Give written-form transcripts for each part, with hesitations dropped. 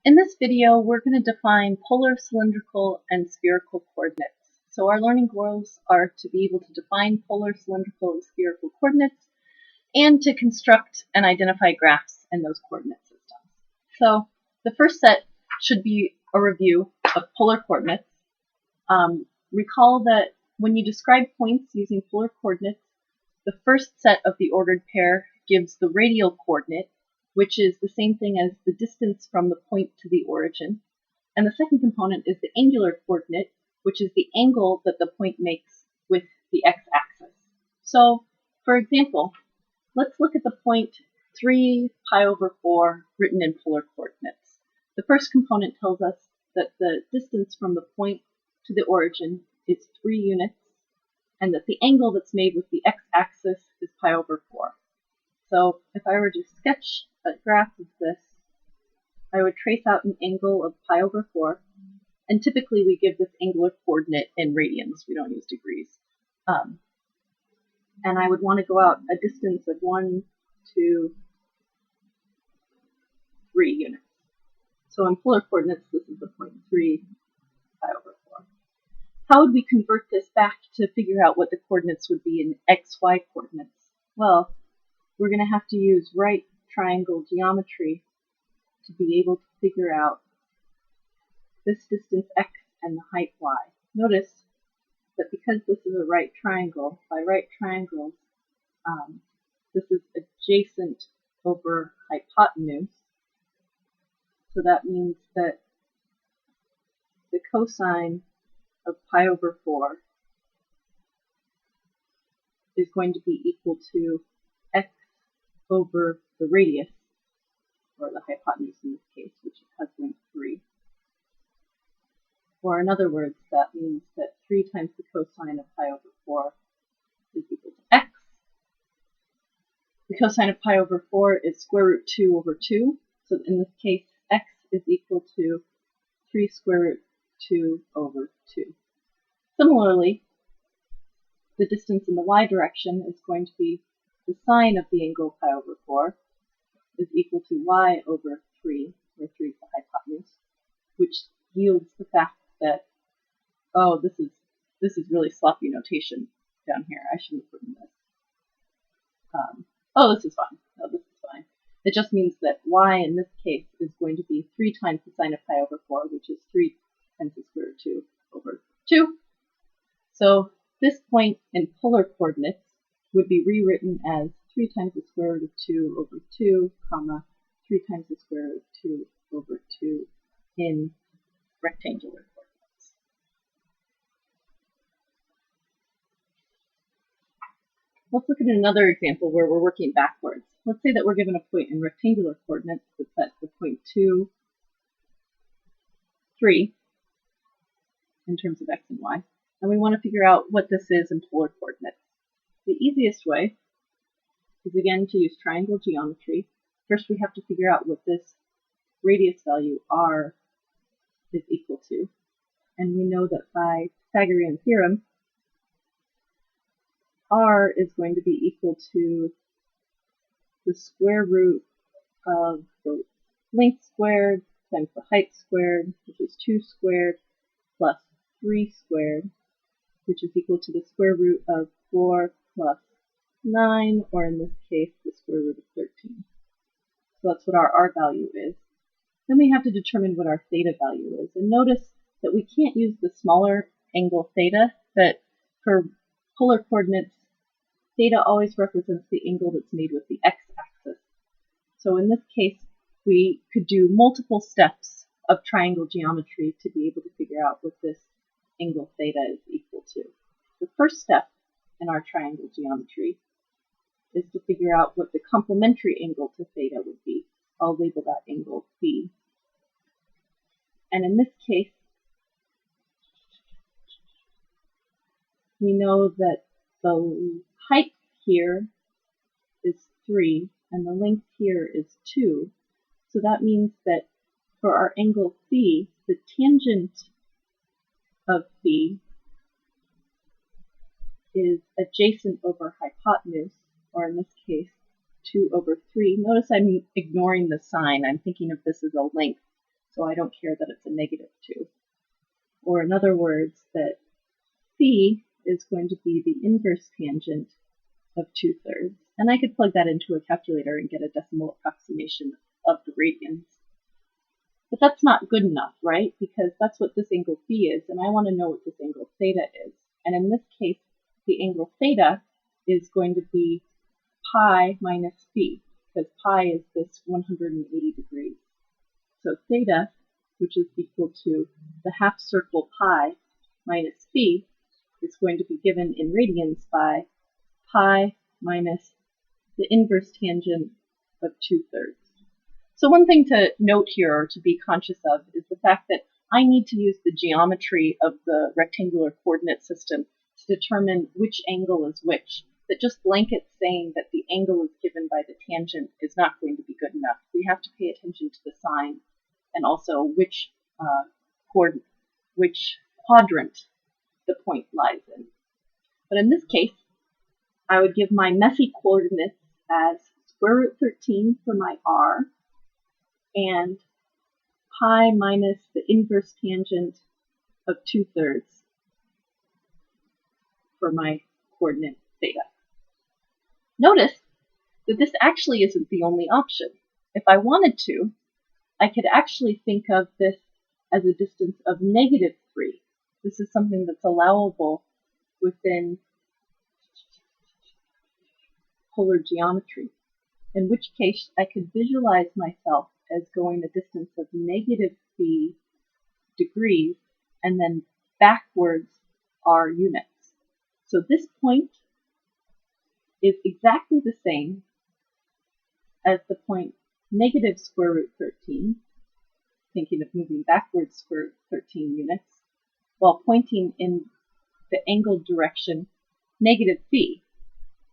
In this video, we're going to define polar, cylindrical, and spherical coordinates. So our learning goals are to be able to define polar, cylindrical, and spherical coordinates, and to construct and identify graphs in those coordinate systems. So the first set should be a review of polar coordinates. Recall that when you describe points using polar coordinates, the first set of the ordered pair gives the radial coordinate, which is the same thing as the distance from the point to the origin. And the second component is the angular coordinate, which is the angle that the point makes with the x-axis. So, for example, let's look at the point 3 pi over 4 written in polar coordinates. The first component tells us that the distance from the point to the origin is 3 units, and that the angle that's made with the x-axis is pi over 4. So if I were to sketch a graph of this, I would trace out an angle of pi over 4, and typically we give this angular coordinate in radians, we don't use degrees. And I would want to go out a distance of 1, 2, 3 units. So in polar coordinates, this is the point 3 pi over 4. How would we convert this back to figure out what the coordinates would be in xy coordinates? Well, we're going to have to use right triangle geometry to be able to figure out this distance x and the height y. Notice that because this is a right triangle, by right triangles, this is adjacent over hypotenuse. So that means that the cosine of pi over 4 is going to be equal to x over the radius, or the hypotenuse in this case, which has length 3. Or in other words, that means that 3 times the cosine of pi over 4 is equal to x. The cosine of pi over 4 is square root 2 over 2. So in this case, x is equal to 3 square root 2 over 2. Similarly, the distance in the y direction is going to be the sine of the angle pi over 4 is equal to y over 3, where 3 is the hypotenuse, which yields the fact that, oh, this is really sloppy notation down here. I shouldn't have put in this. Oh, this is fine. Oh, this is fine. It just means that y in this case is going to be 3 times the sine of pi over 4, which is 3 times the square root 2 over 2. So this point in polar coordinates would be rewritten as 3 times the square root of 2 over 2, comma, 3 times the square root of 2 over 2 in rectangular coordinates. Let's look at another example where we're working backwards. Let's say that we're given a point in rectangular coordinates that's at the point 2, 3 in terms of x and y, and we want to figure out what this is in polar coordinates. The easiest way is again to use triangle geometry. First we have to figure out what this radius value r is equal to. And we know that by Pythagorean theorem, r is going to be equal to the square root of the length squared times the height squared, which is 2 squared, plus 3 squared, which is equal to the square root of 4 plus 9, or in this case, the square root of 13. So that's what our r value is. Then we have to determine what our theta value is. And notice that we can't use the smaller angle theta, that for polar coordinates, theta always represents the angle that's made with the x-axis. So in this case, we could do multiple steps of triangle geometry to be able to figure out what this angle theta is equal to. The first step in our triangle geometry is to figure out what the complementary angle to theta would be. I'll label that angle phi. And in this case, we know that the height here is 3 and the length here is 2. So that means that for our angle phi, the tangent of phi is adjacent over hypotenuse, or in this case, 2 over 3. Notice I'm ignoring the sign. I'm thinking of this as a length so I don't care that it's a -2. Or in other words, that phi is going to be the inverse tangent of 2/3. And I could plug that into a calculator and get a decimal approximation of the radians. But that's not good enough, right? Because that's what this angle phi is, and I want to know what this angle theta is. And in this case, the angle theta is going to be pi minus phi, because pi is this 180 degrees. So theta, which is equal to the half circle pi minus phi, is going to be given in radians by pi minus the inverse tangent of 2/3. So one thing to note here, or to be conscious of, is the fact that I need to use the geometry of the rectangular coordinate system to determine which angle is which. That just blanket saying that the angle is given by the tangent is not going to be good enough. We have to pay attention to the sign and also which quadrant the point lies in. But in this case, I would give my messy coordinates as square root 13 for my r, and pi minus the inverse tangent of 2/3 for my coordinate theta. Notice that this actually isn't the only option. If I wanted to, I could actually think of this as a distance of -3. This is something that's allowable within polar geometry, in which case I could visualize myself as going a distance of -phi degrees and then backwards r units. So this point is exactly the same as the point negative square root 13, thinking of moving backwards square root 13 units, while pointing in the angled direction -phi,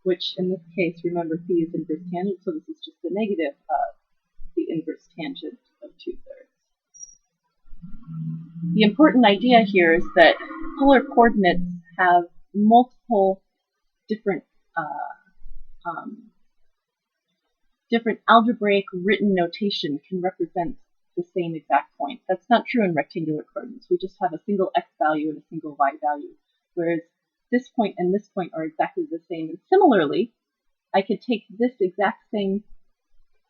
which in this case, remember, phi is inverse tangent, so this is just the negative of the inverse tangent of 2/3. The important idea here is that polar coordinates have multiple different different algebraic written notation can represent the same exact point. That's not true in rectangular coordinates. We just have a single x value and a single y value, whereas this point and this point are exactly the same. And similarly, I could take this exact same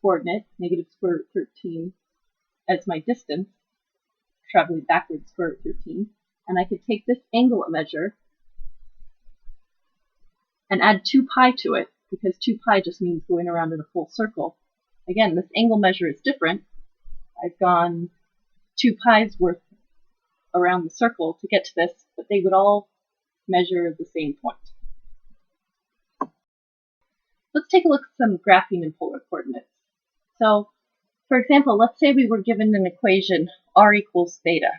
coordinate, negative square root 13, as my distance, traveling backwards square root 13, and I could take this angle measure and add 2 pi to it, because 2 pi just means going around in a full circle. Again, this angle measure is different. I've gone 2 pi's worth around the circle to get to this, but they would all measure the same point. Let's take a look at some graphing in polar coordinates. So, for example, let's say we were given an equation r equals theta.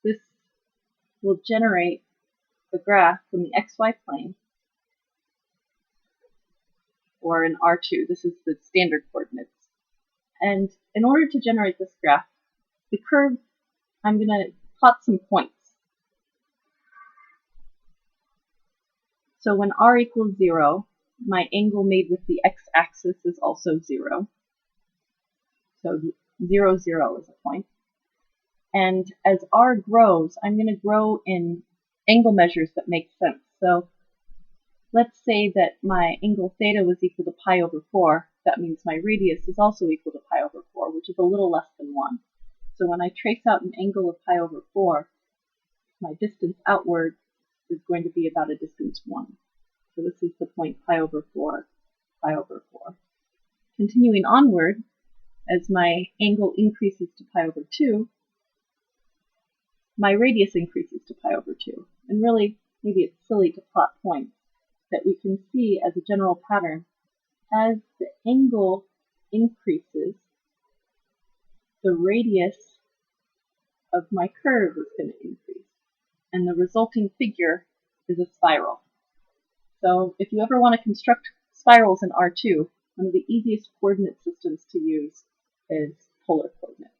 This will generate the graph in the xy plane, or in R2. This is the standard coordinates. And in order to generate this graph, the curve, I'm going to plot some points. So when r equals 0, my angle made with the x-axis is also 0. So 0, 0 is a point. And as r grows, I'm going to grow in angle measures that make sense. So let's say that my angle theta was equal to pi over 4. That means my radius is also equal to pi over 4, which is a little less than 1. So when I trace out an angle of pi over 4, my distance outward is going to be about a distance 1. So this is the point pi over 4, pi over 4. Continuing onward, as my angle increases to pi over 2, my radius increases to pi over 2. And really, maybe it's silly to plot points that we can see as a general pattern. As the angle increases, the radius of my curve is going to increase, and the resulting figure is a spiral. So if you ever want to construct spirals in R2, one of the easiest coordinate systems to use is polar coordinates.